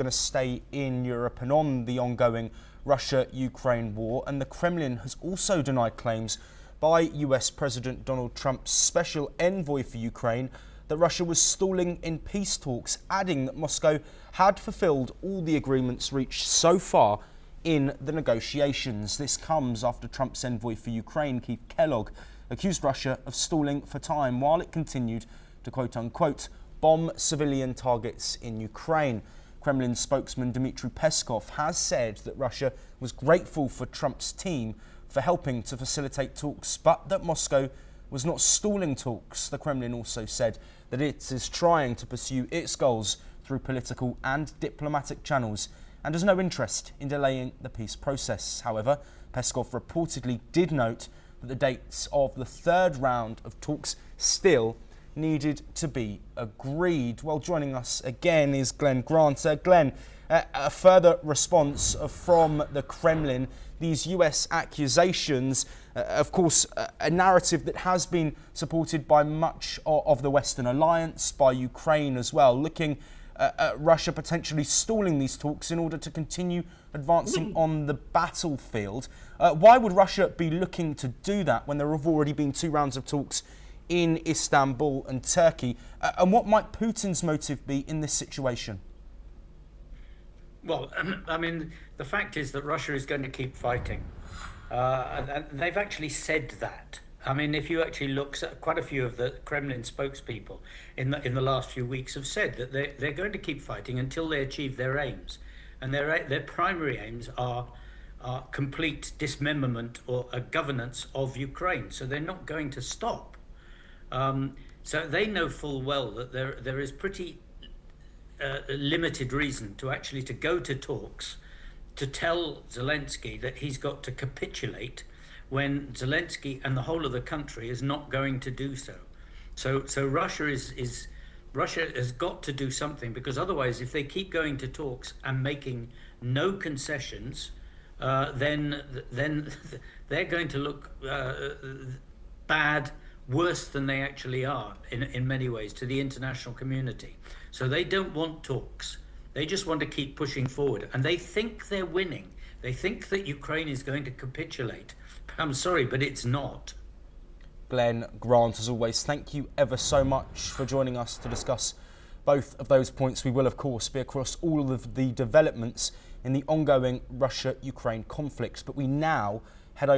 going to stay in Europe and on the ongoing Russia-Ukraine war, and the Kremlin has also denied claims by US President Donald Trump's special envoy for Ukraine that Russia was stalling in peace talks, adding that Moscow had fulfilled all the agreements reached so far in the negotiations. This comes after Trump's envoy for Ukraine, Kellogg, accused Russia of stalling for time while it continued to quote-unquote bomb civilian targets in Ukraine. Kremlin spokesman Dmitry Peskov has said that Russia was grateful for Trump's team for helping to facilitate talks, but that Moscow was not stalling talks. The Kremlin also said that it is trying to pursue its goals through political and diplomatic channels and has no interest in delaying the peace process. However, Peskov reportedly did note that the dates of the third round of talks still needed to be agreed. Well, joining us again is Glenn Grant. Glenn, a further response from the Kremlin, these US accusations, of course, a narrative that has been supported by much of the Western alliance, by Ukraine as well, looking at Russia potentially stalling these talks in order to continue advancing on the battlefield. Why would Russia be looking to do that when there have already been 2 rounds of talks in Istanbul and Turkey? And what might Putin's motive be in this situation? Well, I mean, the fact is that Russia is going to keep fighting. And they've actually said that. I mean, if you actually look at quite a few of the Kremlin spokespeople in the last few weeks have said that they're going to keep fighting until they achieve their aims. And their primary aims are complete dismemberment or a governance of Ukraine. So they're not going to stop. So they know full well that there is pretty limited reason to go to talks, to tell Zelensky that he's got to capitulate when Zelensky and the whole of the country is not going to do so. So Russia has got to do something, because otherwise, if they keep going to talks and making no concessions, then they're going to look bad, worse than they actually are in many ways to the international community. So they don't want talks. They just want to keep pushing forward, and they think they're winning. They think that Ukraine is going to capitulate. I'm sorry, but it's not. Glenn Grant, as always, thank you ever so much for joining us to discuss both of those points. We will, of course, be across all of the developments in the ongoing Russia-Ukraine conflicts, but we now